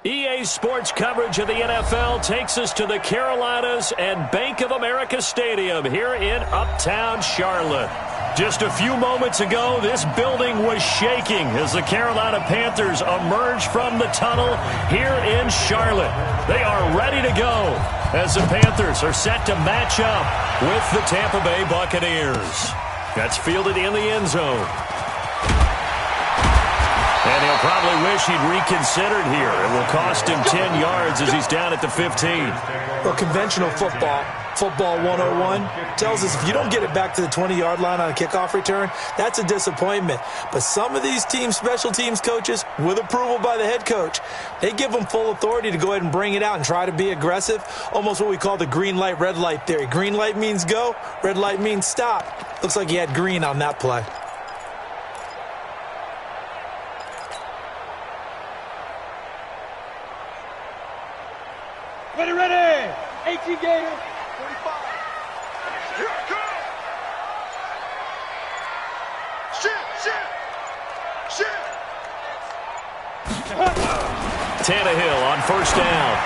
EA Sports coverage of the NFL takes us to the Carolinas and Bank of America Stadium here in Uptown Charlotte. Just a few moments ago, this building was shaking as the Carolina Panthers emerged from the tunnel here in Charlotte. They are ready to go as the Panthers are set to match up with the Tampa Bay Buccaneers. That's fielded in the end zone. And he'll probably wish he'd reconsidered here. It will cost him 10 yards as he's down at the 15. Well, conventional football 101, tells us if you don't get it back to the 20-yard line on a kickoff return, that's a disappointment. But some of these special teams coaches, with approval by the head coach, they give them full authority to go ahead and bring it out and try to be aggressive, almost what we call the green light, red light theory. Green light means go, red light means stop. Looks like he had green on that play. Ready. 18 Gator. 45. Here it comes. Shit. Tannehill on first down.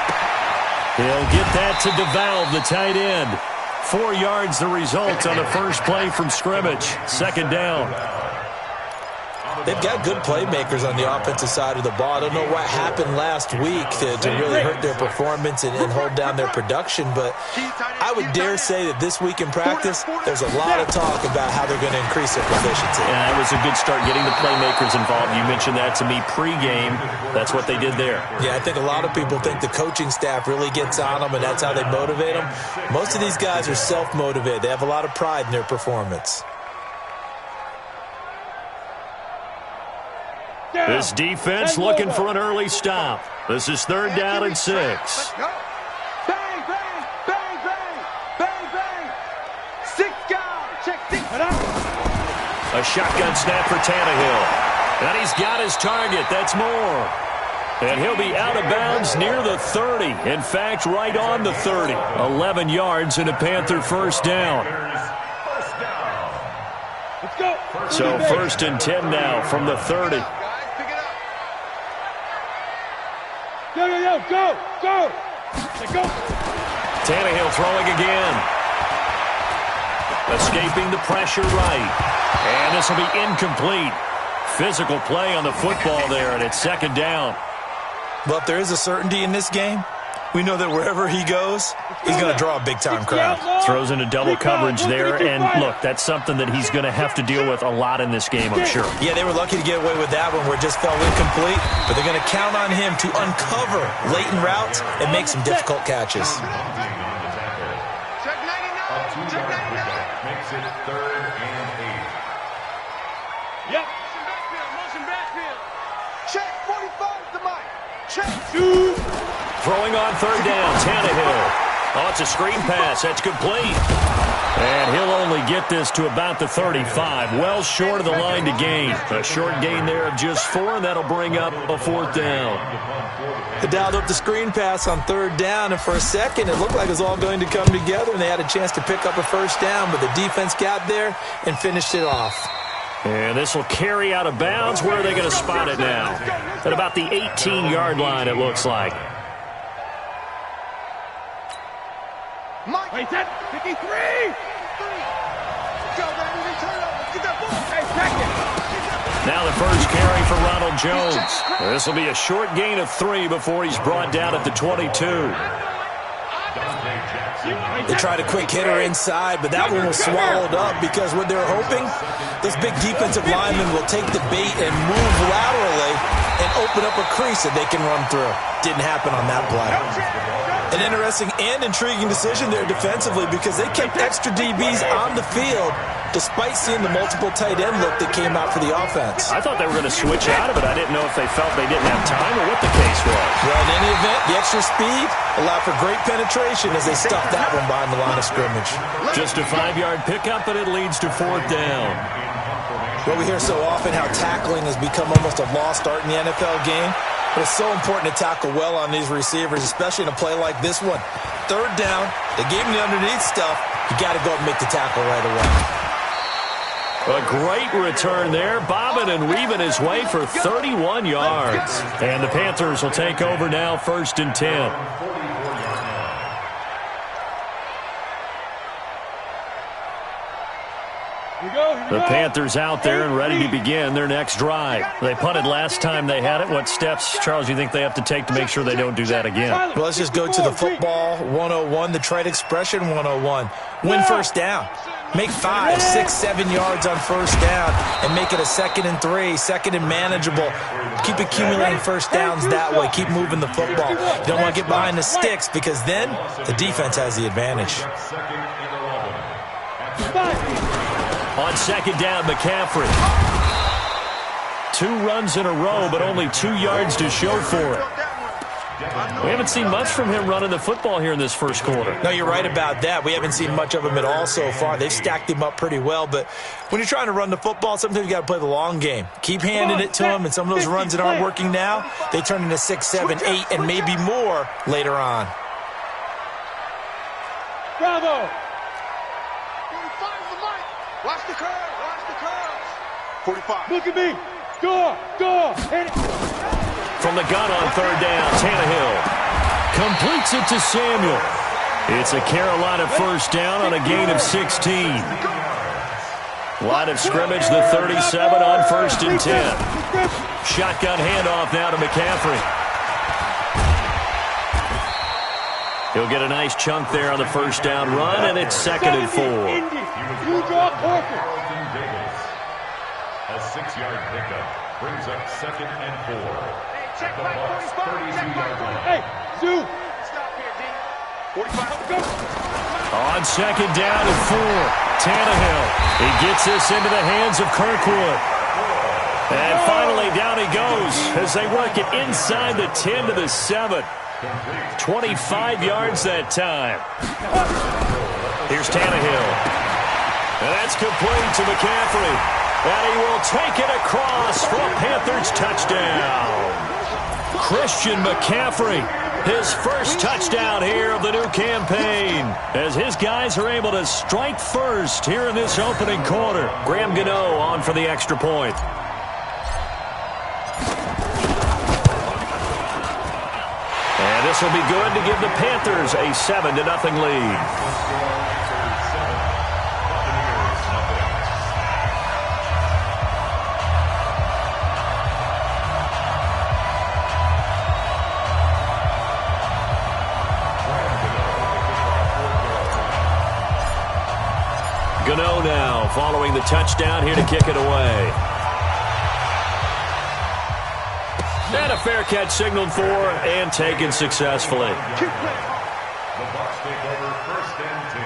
He'll get that to devalve the tight end. 4 yards the result on the first play from scrimmage. Second down. They've got good playmakers on the offensive side of the ball. I don't know what happened last week to really hurt their performance and hold down their production, but I would dare say that this week in practice, there's a lot of talk about how they're going to increase their proficiency. Yeah, that was a good start, getting the playmakers involved. You mentioned that to me pregame. That's what they did there. Yeah, I think a lot of people think the coaching staff really gets on them, and that's how they motivate them. Most of these guys are self-motivated. They have a lot of pride in their performance. This defense looking for an early stop. This is third down and 6. Bang, bang. 6 guys. Check 6. A shotgun snap for Tannehill. And he's got his target. That's Moore. And he'll be out of bounds near the 30. In fact, right on the 30. 11 yards and a Panther first down. Let's go. So first and 10 now from the 30. Go. Let's go. Tannehill throwing again. Escaping the pressure right. And this will be incomplete. Physical play on the football there, and it's second down. Well, if there is a certainty in this game, we know that wherever he goes, he's going to draw a big-time crowd. Throws into double coverage there, and look, that's something that he's going to have to deal with a lot in this game, I'm sure. Yeah, they were lucky to get away with that one where it just fell incomplete, but they're going to count on him to uncover latent routes and make some difficult catches. Check 99. Makes it third and 8. Yep. Motion backfield. Check 45 to Mike. Check 2. Throwing on third down, Tannehill. Oh, it's a screen pass. That's complete. And he'll only get this to about the 35. Well short of the line to gain. A short gain there of just 4, and that'll bring up a fourth down. They dialed up the screen pass on third down, and for a second it looked like it was all going to come together, and they had a chance to pick up a first down, but the defense got there and finished it off. And this will carry out of bounds. Where are they going to spot it now? At about the 18-yard line, it looks like. Mike, wait, that 53. Go, baby, turn over. Get that ball. Hey, second. Now the first carry for Ronald Jones. This will be a short gain of 3 before he's brought down at the 22. They tried a quick hitter inside, but that one was swallowed up because what they're hoping, those big defensive linemen will take the bait and move laterally and open up a crease that they can run through. Didn't happen on that play. An interesting and intriguing decision there defensively because they kept extra DBs on the field despite seeing the multiple tight end look that came out for the offense. I thought they were going to switch out of it. I didn't know if they felt they didn't have time or what the case was. Well, in any event, the extra speed allowed for great penetration as they stuffed that one behind the line of scrimmage. Just a 5-yard pickup, and it leads to fourth down. Well, we hear so often how tackling has become almost a lost art in the NFL game. But it's so important to tackle well on these receivers, especially in a play like this one. Third down, they gave him the underneath stuff. You got to go and make the tackle right away. A great return there, bobbing and weaving his way for 31 yards. And the Panthers will take over now, 1st and 10. The Panthers out there and ready to begin their next drive. They punted last time they had it. What steps, Charles, do you think they have to take to make sure they don't do that again? Well, let's just go to the football 101, the trade expression 101. Win first down. Make 5, 6, 7 yards on first down and make it a 2nd and 3, 2nd and manageable. Keep accumulating first downs that way. Keep moving the football. You don't want to get behind the sticks because then the defense has the advantage. On 2nd down, McCaffrey. 2 runs in a row, but only 2 yards to show for it. We haven't seen much from him running the football here in this first quarter. No, you're right about that. We haven't seen much of him at all so far. They've stacked him up pretty well, but when you're trying to run the football, sometimes you got to play the long game. Keep handing it to him, and some of those runs that aren't working now, they turn into 6, 7, 8, and maybe more later on. Bravo! Watch the curve, watch the curve. 45. Look at me. Score, hit it. From the gun on 3rd down, Tannehill completes it to Samuel. It's a Carolina first down on a gain of 16. Line of scrimmage, the 37 on 1st and 10. Shotgun handoff now to McCaffrey. He'll get a nice chunk there on the first down run, and it's 2nd and 4. You draw Corker. A 6-yard pickup brings up 2nd and 4. Hey, check The back Bucs' 45. 32-yard line. Hey, Zoo. Stop here, D. 45. Go. On 2nd down and 4, Tannehill. He gets this into the hands of Kirkwood. And finally down he goes as they work it inside the 10 to the 7. 25 yards that time. Here's Tannehill. And that's complete to McCaffrey. And he will take it across for a Panthers touchdown. Christian McCaffrey, his first touchdown here of the new campaign, as his guys are able to strike first here in this opening quarter. Graham Gano on for the extra point. And this will be good to give the Panthers a 7-0 lead. Gano now following the touchdown here to kick it away. And a fair catch signaled for and taken successfully. The Bucs take over 1st and 10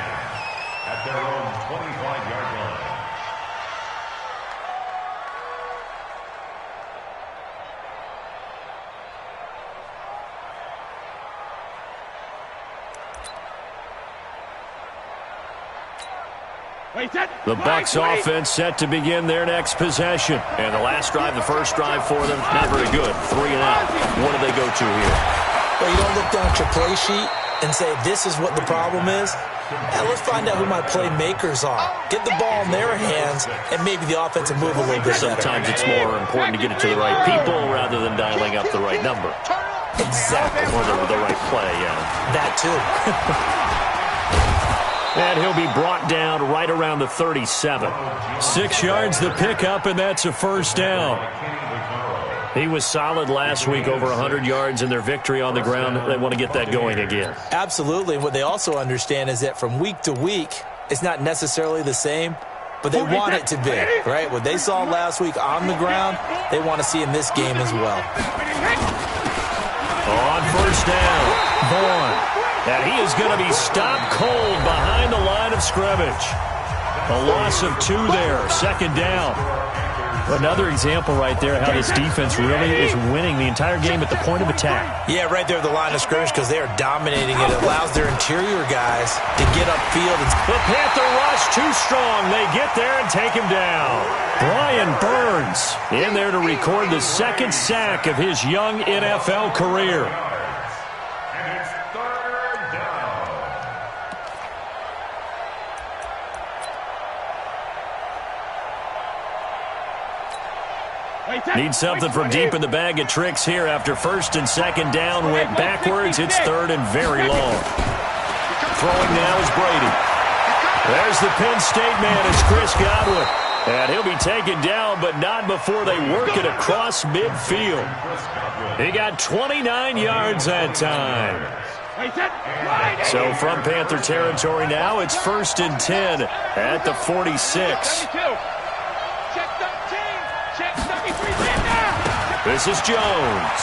at their own 25-yard line. The Bucs offense set to begin their next possession. And the last drive, the first drive for them, not very good. 3 and out. What do they go to here? Well, you don't look down at your play sheet and say, this is what the problem is. Now, let's find out who my playmakers are. Get the ball in their hands, and maybe the offense will move a little bit better. Sometimes it's more important to get it to the right people rather than dialing up the right number. Exactly. Or the right play, yeah. That, too. And he'll be brought down right around the 37. 6 yards the pickup, and that's a first down. He was solid last week, over 100 yards in their victory on the ground. They want to get that going again. Absolutely. What they also understand is that from week to week, it's not necessarily the same, but they want it to be, right? What they saw last week on the ground, they want to see in this game as well. On first down, Vaughn. And he is going to be stopped cold behind the line of scrimmage. A loss of 2 there, 2nd down. Another example right there how this defense really is winning the entire game at the point of attack. Yeah, right there at the line of scrimmage because they are dominating it. It allows their interior guys to get upfield. The Panther rush too strong. They get there and take him down. Brian Burns in there to record the 2nd sack of his young NFL career. Need something from deep in the bag of tricks here after first and second down went backwards. It's third and very long. Throwing now is Brady. There's the Penn State man, it's Chris Godwin. And he'll be taken down, but not before they work it across midfield. He got 29 yards that time. So from Panther territory now, it's first and 10 at the 46. This is Jones.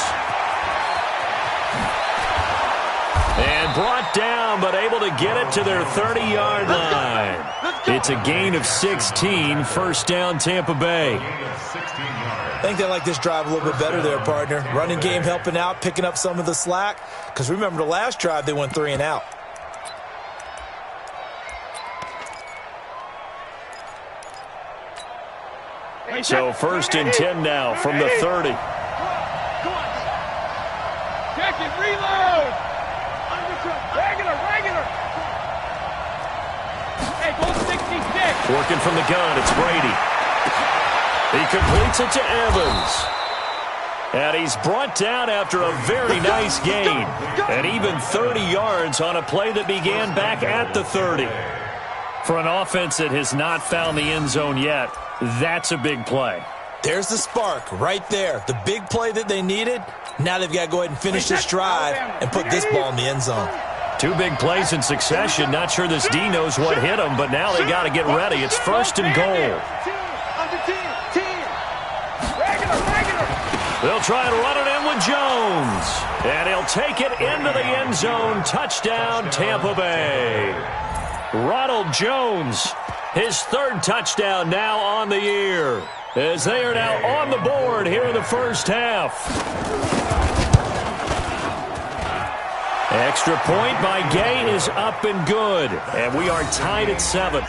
And brought down, but able to get it to their 30-yard line. It's a gain of 16, first down Tampa Bay. I think they like this drive a little bit better there, partner. Running game helping out, picking up some of the slack. Because remember the last drive, they went 3 and out. So first and 10 now from the 30. Check it, reload. Regular. Hey, goal 66. Working from the gun, it's Brady. He completes it to Evans. And he's brought down after a very nice gain. And even 30 yards on a play that began back at the 30. For an offense that has not found the end zone yet, that's a big play. There's the spark right there. The big play that they needed. Now they've got to go ahead and finish this drive and put this ball in the end zone. 2 big plays in succession. Not sure this D knows what hit him, but now they got to get ready. It's first and goal. They'll try and run it in with Jones. And he'll take it into the end zone. Touchdown, Tampa Bay. Ronald Jones, his 3rd touchdown now on the year, as they are now on the board here in the first half. Extra point by Gay is up and good, and we are tied at 7.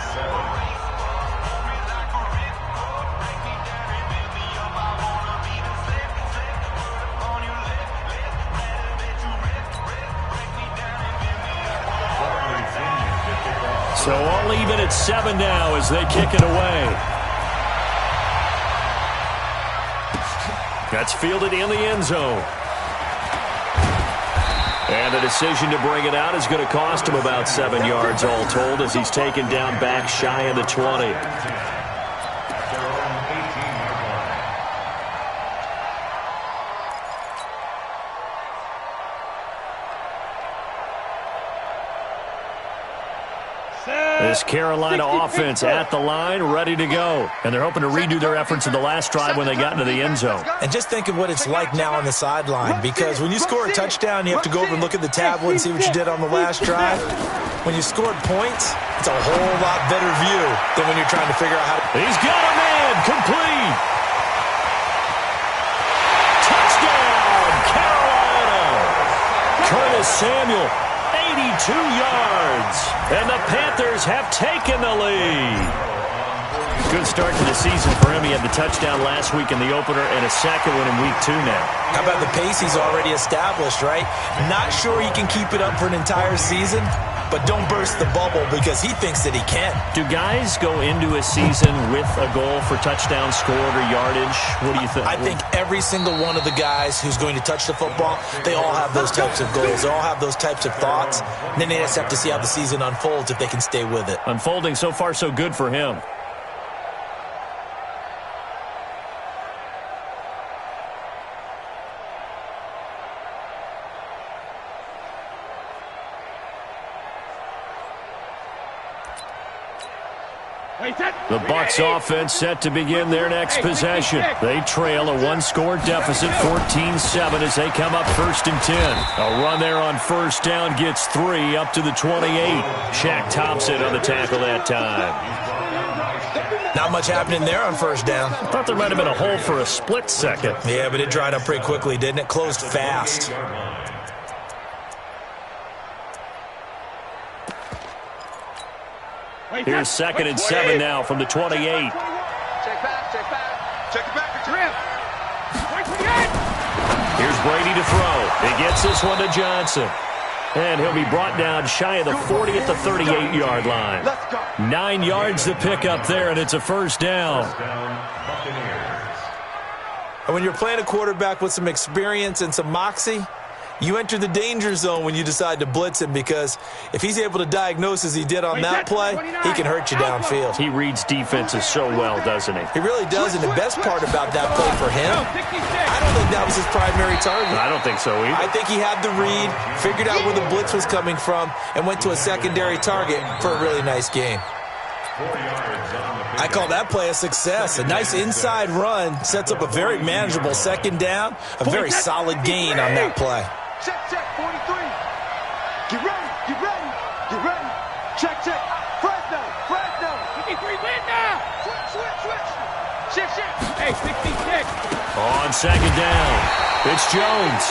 So all even at 7 now as they kick it away. That's fielded in the end zone. And the decision to bring it out is going to cost him about 7 yards all told as he's taken down back shy of the 20. This Carolina offense at the line, ready to go. And they're hoping to redo their efforts in the last drive when they got into the end zone. And just think of what it's like now on the sideline, because when you score a touchdown, you have to go over and look at the tablet and see what you did on the last drive. When you scored points, it's a whole lot better view than when you're trying to figure out how to... He's got a man, complete. Touchdown, Carolina. Curtis Samuel, 82 yards. And the Panthers have taken the lead. Good start to the season for him. He had the touchdown last week in the opener and a second one in week 2 now. How about the pace he's already established, right? Not sure he can keep it up for an entire season, but don't burst the bubble because he thinks that he can. Do guys go into a season with a goal for touchdown scored or yardage? What do you think? I think every single one of the guys who's going to touch the football, they all have those types of goals. They all have those types of thoughts. And then they just have to see how the season unfolds if they can stay with it. Unfolding so far so good for him. The Bucs offense set to begin their next possession. They trail a 1-score deficit, 14-7 as they come up first and 10. A run there on first down gets 3 up to the 28. Shaq Thompson on the tackle that time. Not much happening there on first down. I thought there might have been a hole for a split second. Yeah, but it dried up pretty quickly, didn't it? Closed fast. Here's 2nd and 7 now from the 28. Check back. Check it back for Trent. Here's Brady to throw. He gets this one to Johnson. And he'll be brought down shy of the 40 at the 38-yard line. 9 yards to pick up there, and it's a first down. And when you're playing a quarterback with some experience and some moxie, you enter the danger zone when you decide to blitz him, because if he's able to diagnose as he did on that play, he can hurt you downfield. He reads defenses so well, doesn't he? He really does, and the best part about that play for him, I don't think that was his primary target. I don't think so either. I think he had the read, figured out where the blitz was coming from, and went to a secondary target for a really nice gain. I call that play a success. A nice inside run sets up a very manageable second down, a very solid gain on that play. Check, 43. Get ready, get ready, get ready. Check. Fresno. 53 win now. Switch. Hey, 66. On second down, it's Jones.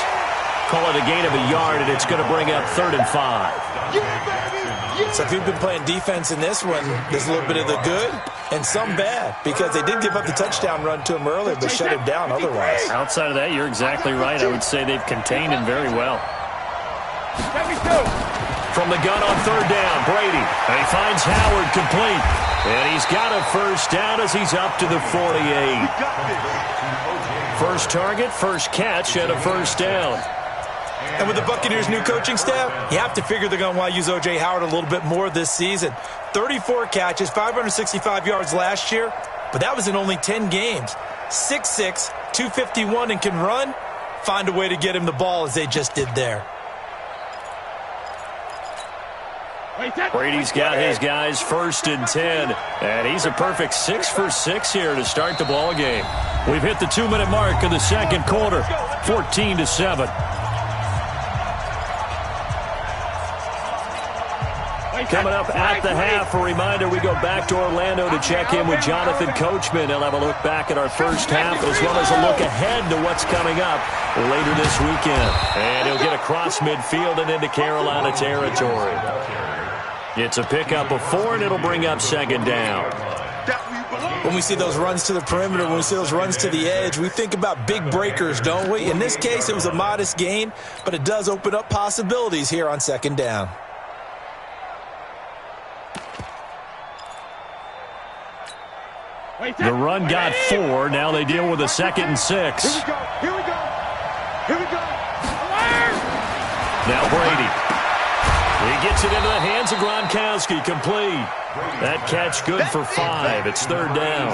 Call it a gain of a yard, and it's going to bring up 3rd and 5. Yeah, baby. Yeah. So if you've been playing defense in this one, there's a little bit of the good and some bad, because they did give up the touchdown run to him earlier, but shut him down otherwise. Outside of that, you're exactly right. I would say they've contained him very well. 72. From the gun on 3rd down, Brady. And he finds Howard complete. And he's got a first down as he's up to the 48. First target, first catch, and a first down. And with the Buccaneers' new coaching staff, you have to figure they're going to want to use O.J. Howard a little bit more this season. 34 catches, 565 yards last year, but that was in only 10 games. 6'6", 251, and can run. Find a way to get him the ball as they just did there. Brady's got his guys 1st and 10, and he's a perfect 6 for 6 here to start the ball game. We've hit the 2-minute mark of the second quarter, 14-7. Coming up at the half, a reminder, we go back to Orlando to check in with Jonathan Coachman. He'll have a look back at our first half as well as a look ahead to what's coming up later this weekend. And he'll get across midfield and into Carolina territory. It's a pickup of 4, and it'll bring up 2nd down. When we see those runs to the perimeter, when we see those runs to the edge, we think about big breakers, don't we? In this case, it was a modest gain, but it does open up possibilities here on 2nd down. The run got 4. Now they deal with a 2nd and 6. Here we go. Now Brady. He gets it into the hands of Gronkowski. Complete. That catch good for 5. It's 3rd down.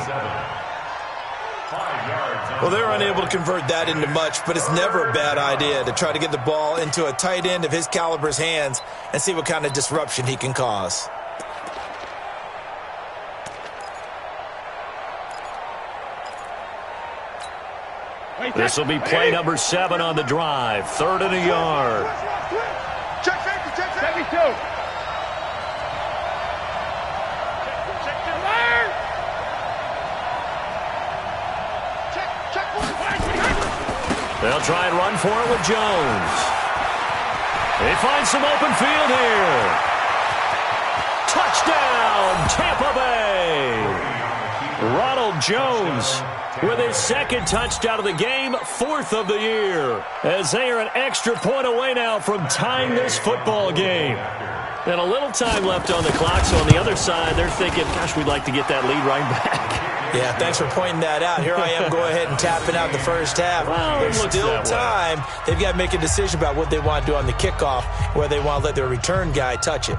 Well, they're unable to convert that into much, but it's never a bad idea to try to get the ball into a tight end of his caliber's hands and see what kind of disruption he can cause. This will be play number 7 on the drive. 3rd and a yard. Check 72. They'll try and run for it with Jones. They find some open field here. Touchdown, Tampa Bay. Ronald Jones with his 2nd touchdown of the game, 4th of the year, as they are an extra point away now from tying this football game. And a little time left on the clock, so on the other side, they're thinking, gosh, we'd like to get that lead right back. Yeah, thanks for pointing that out. Here I am going ahead and tapping out the first half. Well, there's still time. They've got to make a decision about what they want to do on the kickoff, where they want to let their return guy touch it.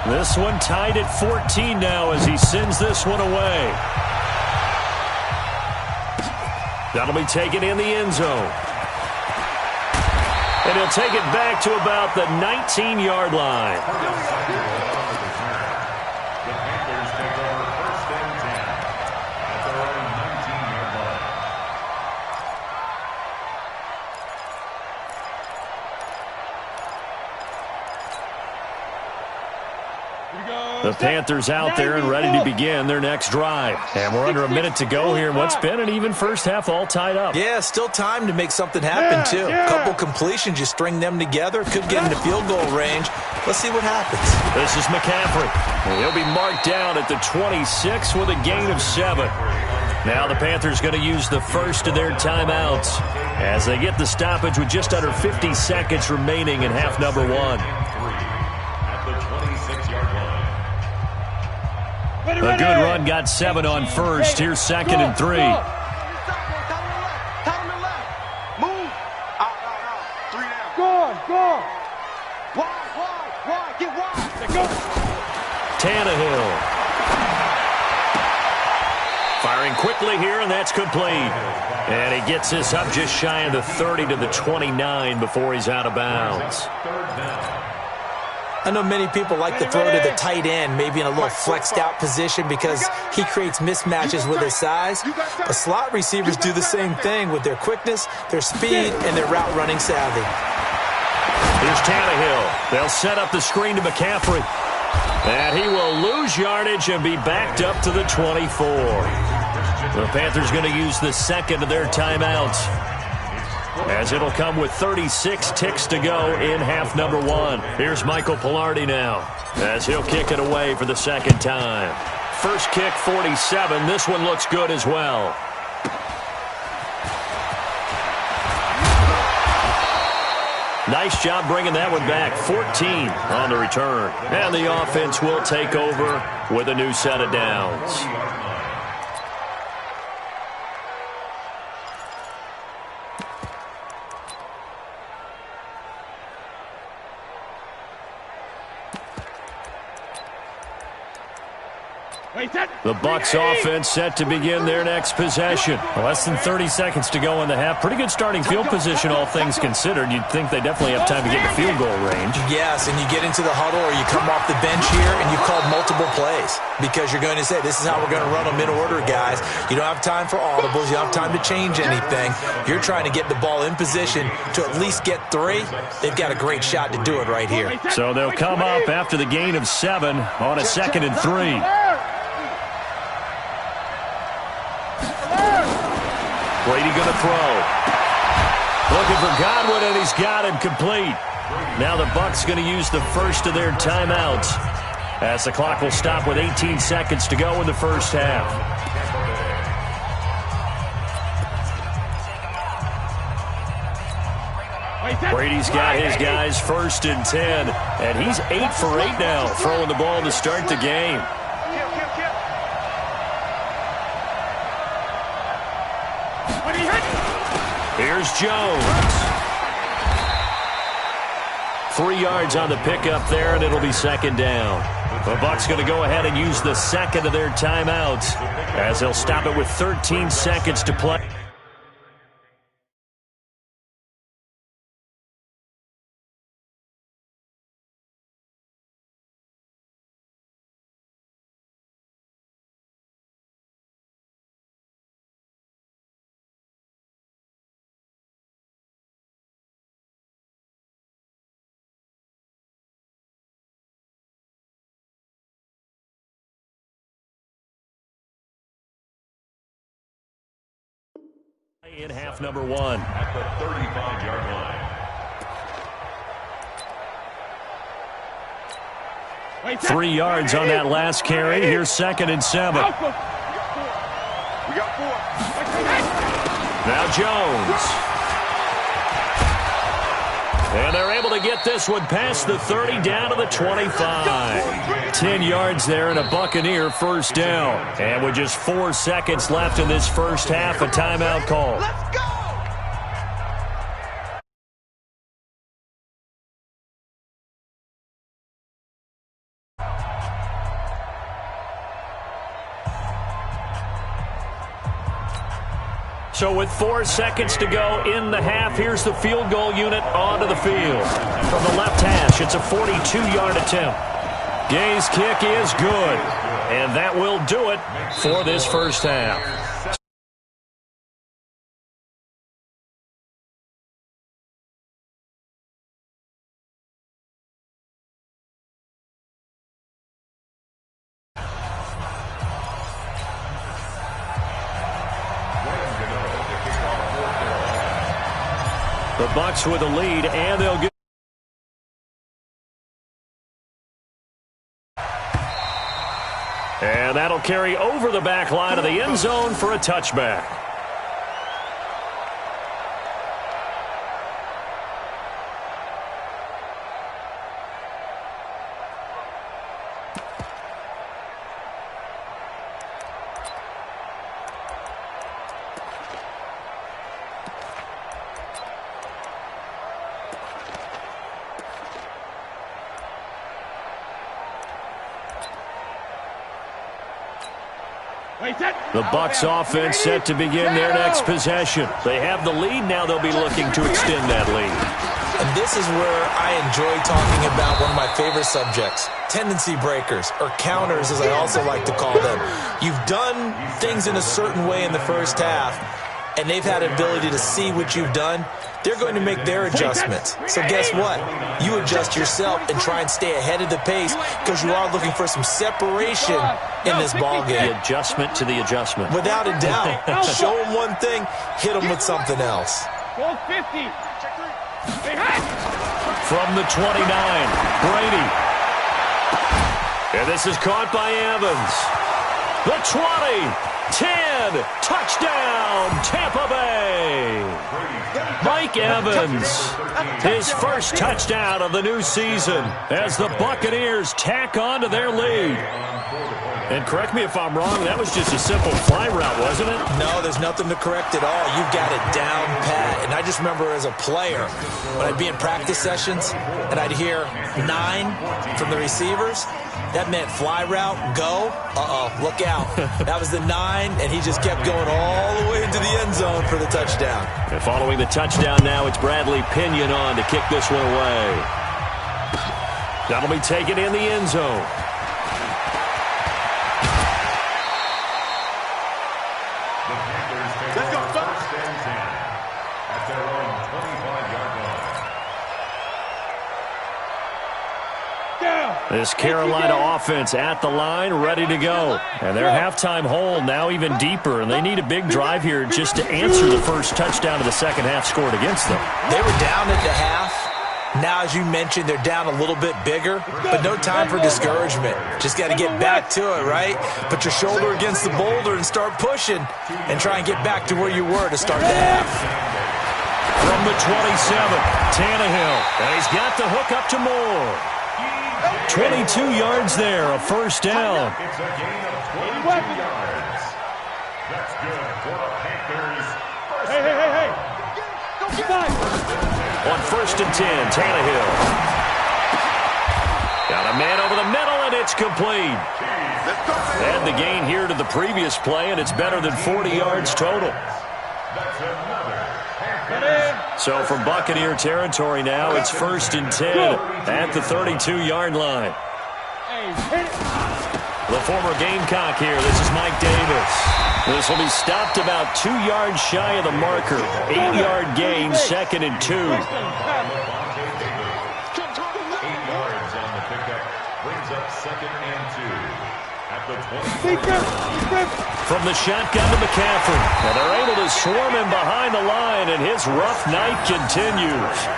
This one tied at 14 now as he sends this one away. That'll be taken in the end zone. And he'll take it back to about the 19-yard line. The Panthers out there and ready to begin their next drive. And we're under a minute to go here in what's been an even first half, all tied up. Yeah, still time to make something happen, too. A couple completions, you string them together, could get into field goal range. Let's see what happens. This is McCaffrey. He'll be marked down at the 26 with a gain of 7. Now the Panthers going to use the first of their timeouts as they get the stoppage with just under 50 seconds remaining in half number one. At the 26-yard line. A good run got 7 on first. Here's second and 3. Move. Out. 3 down. Go. Wide. Get wide. Go. Tannehill. Firing quickly here, and that's complete. And he gets this up just shy of the 30 to the 29 before he's out of bounds. I know many people like to throw to the tight end, maybe in a little flexed out position because he creates mismatches with his size. But slot receivers do the same thing with their quickness, their speed, and their route running savvy. Here's Tannehill. They'll set up the screen to McCaffrey. And he will lose yardage and be backed up to the 24. The Panthers going to use the second of their timeouts, as it'll come with 36 ticks to go in half number one. Here's Michael Pilardi now, as he'll kick it away for the second time. First kick, 47. This one looks good as well. Nice job bringing that one back. 14 on the return. And the offense will take over with a new set of downs. The Bucs offense set to begin their next possession. Less than 30 seconds to go in the half. Pretty good starting field position, all things considered. You'd think they definitely have time to get in the field goal range. Yes, and you get into the huddle or you come off the bench here and you've called multiple plays because you're going to say, this is how we're going to run them in order, guys. You don't have time for audibles. You don't have time to change anything. You're trying to get the ball in position to at least get 3. They've got a great shot to do it right here. So they'll come up after the gain of 7 on a 2nd and 3. Brady going to throw. Looking for Godwin, and he's got him complete. Now the Bucs going to use the first of their timeouts, as the clock will stop with 18 seconds to go in the first half. Brady's got his guys 1st and 10, and he's 8 for 8 now, throwing the ball to start the game. Here's Jones. 3 yards on the pickup there, and it'll be 2nd down. The Bucs going to go ahead and use the second of their timeouts, as they'll stop it with 13 seconds to play. In half number one. At the 35-yard line. 3 yards on that last carry. Here's 2nd and 7. We got 4. Now Jones. And they're able to get this one past the 30 down to the 25. 10 yards there and a Buccaneer first down. And with just 4 seconds left in this first half, a timeout call. Let's go! So with 4 seconds to go in the half, here's the field goal unit onto the field. From the left hash, it's a 42-yard attempt. Gay's kick is good, and that will do it for this first half. The Bucs with a lead, and they'll get. And that'll carry over the back line of the end zone for a touchback. The Bucs offense set to begin their next possession. They have the lead. Now they'll be looking to extend that lead. And this is where I enjoy talking about one of my favorite subjects, tendency breakers, or counters as I also like to call them. You've done things in a certain way in the first half, and they've had an ability to see what you've done. They're going to make their adjustments. So guess what? You adjust yourself and try and stay ahead of the pace because you are looking for some separation in this ballgame. The adjustment to the adjustment. Without a doubt. Show them one thing, hit them with something else. Goal 50. From the 29, Brady. And this is caught by Evans. The 20, 10, touchdown, Tampa Bay. Mike Evans, his first touchdown of the new season as the Buccaneers tack on to their lead. And correct me if I'm wrong, that was just a simple fly route, wasn't it? No, there's nothing to correct at all. You've got it down pat. And I just remember as a player, when I'd be in practice sessions and I'd hear 9 from the receivers, that meant fly route, go. Look out. That was the 9, and he just kept going all the way into the end zone for the touchdown. And following the touchdown now, it's Bradley Pinion on to kick this one away. That'll be taken in the end zone. Let's go, first and 10 at their own 25-yard line. This Carolina offense at the line, ready to go. And their halftime hole now even deeper, and they need a big drive here just to answer the first touchdown of the second half scored against them. They were down at the half. Now, as you mentioned, they're down a little bit bigger, but no time for discouragement. Just got to get back to it, right? Put your shoulder against the boulder and start pushing and try and get back to where you were to start the half. From the 27, Tannehill, and he's got the hook up to Moore. 22 yards there, a first down. It's a gain of 22 yards. That's good for the Panthers. Hey. On first and 10, Tannehill. Got a man over the middle, and it's complete. Add the gain here to the previous play, and it's better than 40 yards total. That's another. So from Buccaneer territory now, it's first and 10 at the 32-yard line. The former Gamecock here. This is Mike Davis. This will be stopped about 2 yards shy of the marker. 8-yard gain, second and 2. 8 yards on the pickup. Brings up second and 2 at the 20. From the shotgun to McCaffrey. Now they're able to swarm him behind the line, and his rough night continues.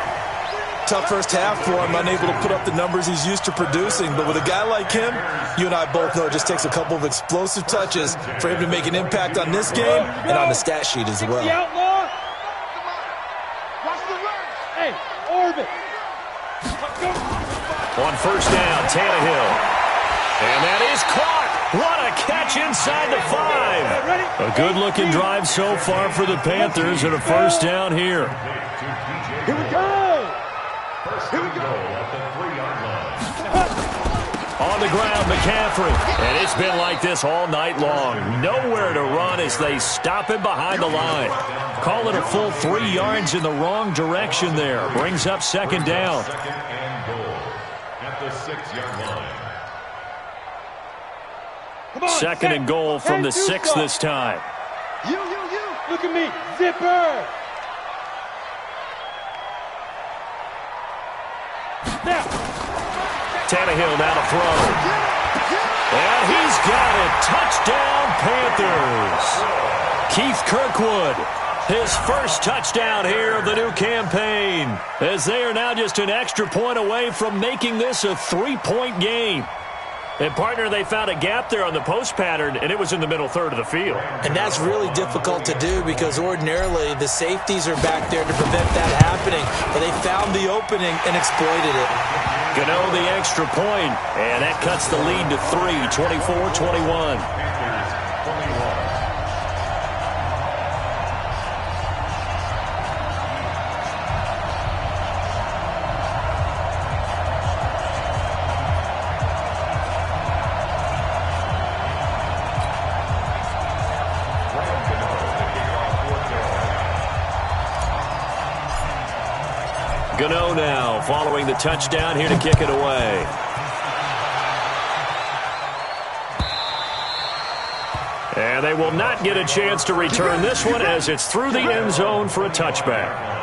Tough first half for him, unable to put up the numbers he's used to producing. But with a guy like him, you and I both know it just takes a couple of explosive touches for him to make an impact on this game and on the stat sheet as well. Hey, orbit. On first down, Tannehill. And that is caught. What a catch inside the 5. A good-looking drive so far for the Panthers and a first down here. Here we go. Here we go at the 3-yard line. On the ground, McCaffrey. And it's been like this all night long. Nowhere to run as they stop him behind the line. Call it a full 3 yards in the wrong direction there. Brings up second down. Second and goal at the 6-yard line. Second and goal from the 6 this time. You. Look at me. Zipper. Now. Tannehill now to throw. And he's got it. Touchdown, Panthers. Keith Kirkwood, his first touchdown here of the new campaign, as they are now just an extra point away from making this a 3-point game. And, partner, they found a gap there on the post pattern, and it was in the middle third of the field. And that's really difficult to do because ordinarily the safeties are back there to prevent that happening. But they found the opening and exploited it. Gano the extra point, and that cuts the lead to 3, 24-21. Gano now following the touchdown here to kick it away. And they will not get a chance to return this one as it's through the end zone for a touchback.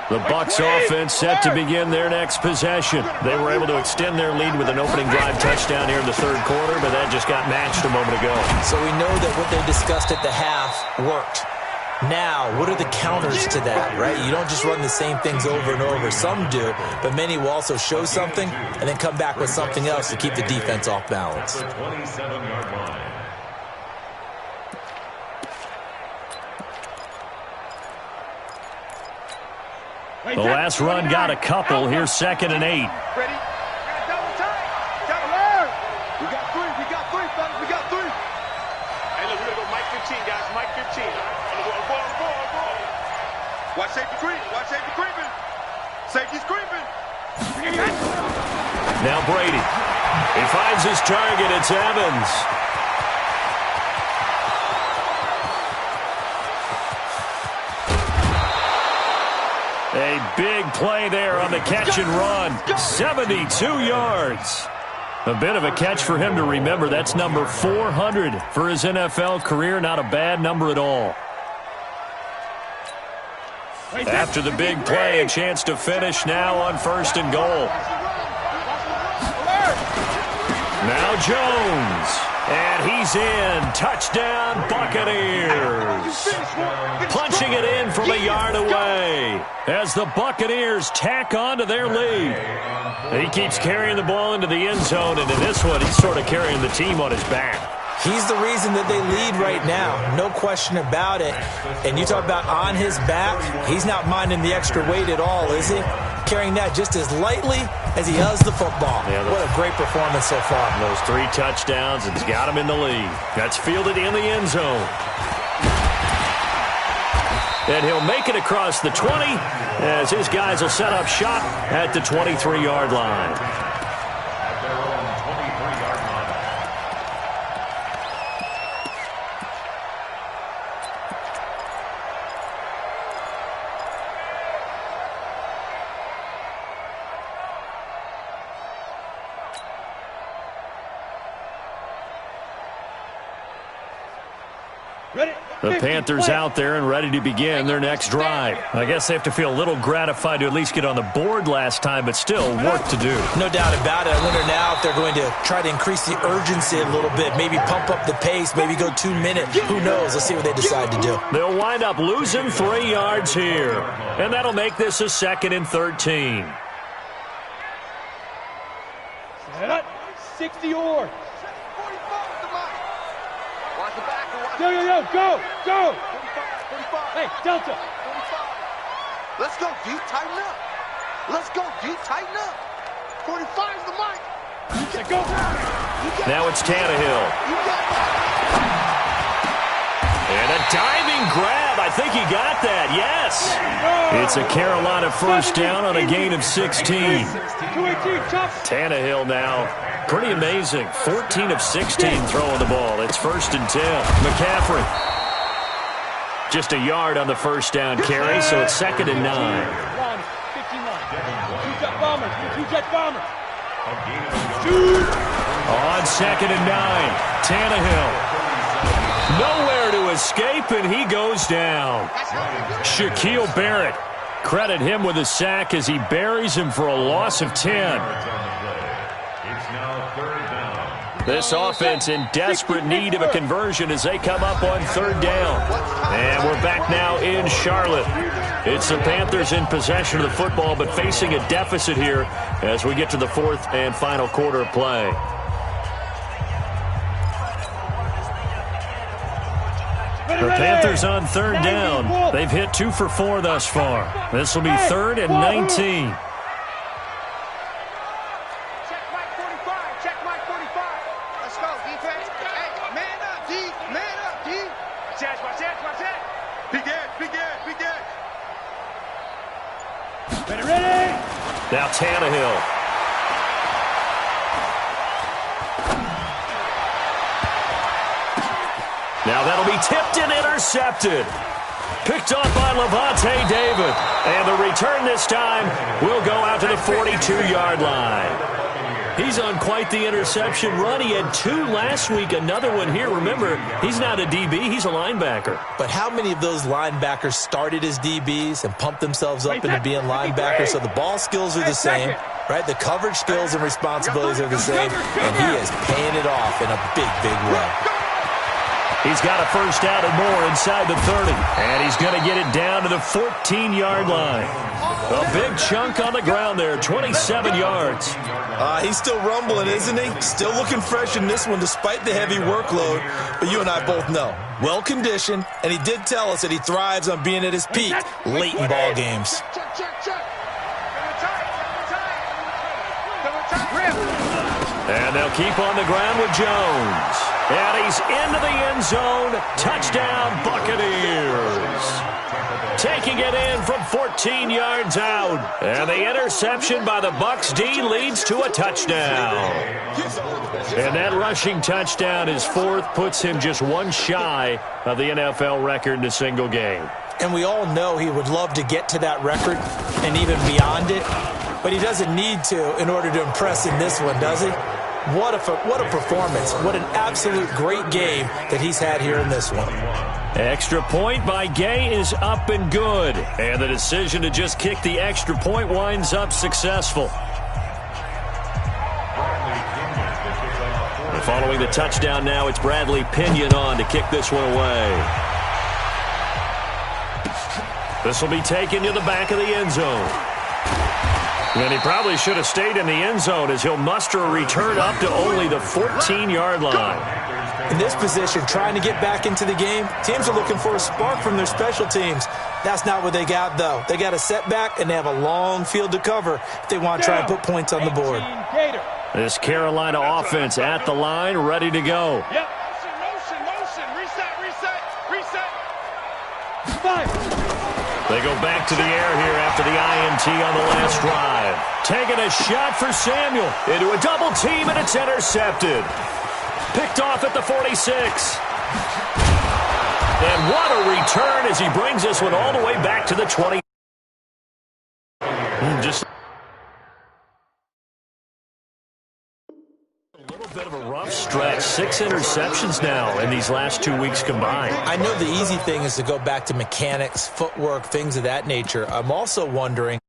The Bucs offense set to begin their next possession. They were able to extend their lead with an opening drive touchdown here in the third quarter, but that just got matched a moment ago. So we know that what they discussed at the half worked. Now, what are the counters to that, right? You don't just run the same things over and over. Some do, but many will also show something and then come back with something else to keep the defense off balance. The 27-yard line. The last run got a couple. Here's 2nd and 8. Ready? Double time. Double alert. We got three, fellas. We got three. Hey, look, we're going to go Mike 15, guys. Mike 15. All right? Watch safety creeping. Watch safety creeping. Safety's creeping. Now Brady. He finds his target. It's Evans. A big play there on the catch and run. 72 yards. A bit of a catch for him to remember. That's number 400 for his NFL career. Not a bad number at all. After the big play, a chance to finish now on 1st and goal. Now Jones. And he's in. Touchdown, Buccaneers. Punching it in from a yard away as the Buccaneers tack on to their lead. He keeps carrying the ball into the end zone, and in this one, he's sort of carrying the team on his back. He's the reason that they lead right now. No question about it. And you talk about on his back, he's not minding the extra weight at all, is he? Carrying that just as lightly as he does the football. Yeah, what a great performance so far. Those 3 touchdowns, it's got him in the lead. That's fielded in the end zone. And he'll make it across the 20 as his guys will set up shop at the 23-yard line. At their own 23-yard line. The Panthers out there and ready to begin their next drive. I guess they have to feel a little gratified to at least get on the board last time, but still work to do. No doubt about it. I wonder now if they're going to try to increase the urgency a little bit, maybe pump up the pace, maybe go 2 minutes. Who knows? Let's see what they decide to do. They'll wind up losing 3 yards here, and that'll make this a 2nd and 13. 60 yards. 45. Watch the back. Yo, go. 45. Hey, Delta. 45. Let's go, D. Tighten up. Let's go, D. Tighten up. 45's the mic. Go. Now it's Tannehill. And a diving grab. I think he got that. Yes. It's a Carolina first down on a gain of 16. Tannehill now. Pretty amazing. 14 of 16 throwing the ball. It's 1st and 10. McCaffrey. Just a yard on the first down carry, so it's 2nd and 9. Two-jet bomber. On 2nd and 9. Tannehill. Nowhere to escape, and he goes down. Shaquille Barrett. Credit him with a sack as he buries him for a loss of 10. It's now 3rd down. This offense in desperate need of a conversion as they come up on 3rd down. And we're back now in Charlotte. It's the Panthers in possession of the football, but facing a deficit here as we get to the 4th and final quarter of play. The Panthers on 3rd down. They've hit 2 for 4 thus far. This will be 3rd and 19. Now Tannehill. Now that'll be tipped and intercepted. Picked off by Levante David. And the return this time will go out to the 42-yard line. He's on quite the interception run. He had 2 last week, another one here. Remember, he's not a DB, he's a linebacker. But how many of those linebackers started as DBs and pumped themselves up into being linebackers? So the ball skills are the same, right? The coverage skills and responsibilities are the same, and he is paying it off in a big, big way. He's got a first down and more inside the 30. And he's going to get it down to the 14-yard line. A big chunk on the ground there, 27 yards. He's still rumbling, isn't he? Still looking fresh in this one despite the heavy workload. But you and I both know, well-conditioned, and he did tell us that he thrives on being at his peak late in ball games. And they'll keep on the ground with Jones. And he's into the end zone. Touchdown, Buccaneers. Taking it in from 14 yards out. And the interception by the Bucs D leads to a touchdown. And that rushing touchdown, his 4th, puts him just 1 shy of the NFL record in a single game. And we all know he would love to get to that record and even beyond it. But he doesn't need to in order to impress in this one, does he? What a performance. What an absolute great game that he's had here in this one. Extra point by Gay is up and good. And the decision to just kick the extra point winds up successful. And following the touchdown now, it's Bradley Pinion on to kick this one away. This will be taken to the back of the end zone. And he probably should have stayed in the end zone as he'll muster a return up to only the 14-yard line. In this position, trying to get back into the game, teams are looking for a spark from their special teams. That's not what they got, though. They got a setback, and they have a long field to cover if they want to try and put points on the board. This Carolina offense at the line, ready to go. Yep. Motion. Reset. 5. They go back to the air here after the INT on the last drive. Taking a shot for Samuel into a double team, and it's intercepted. Picked off at the 46. And what a return as he brings this one all the way back to the 20. Just a little bit of a rough stretch. 6 interceptions now in these last 2 weeks combined. I know the easy thing is to go back to mechanics, footwork, things of that nature. I'm also wondering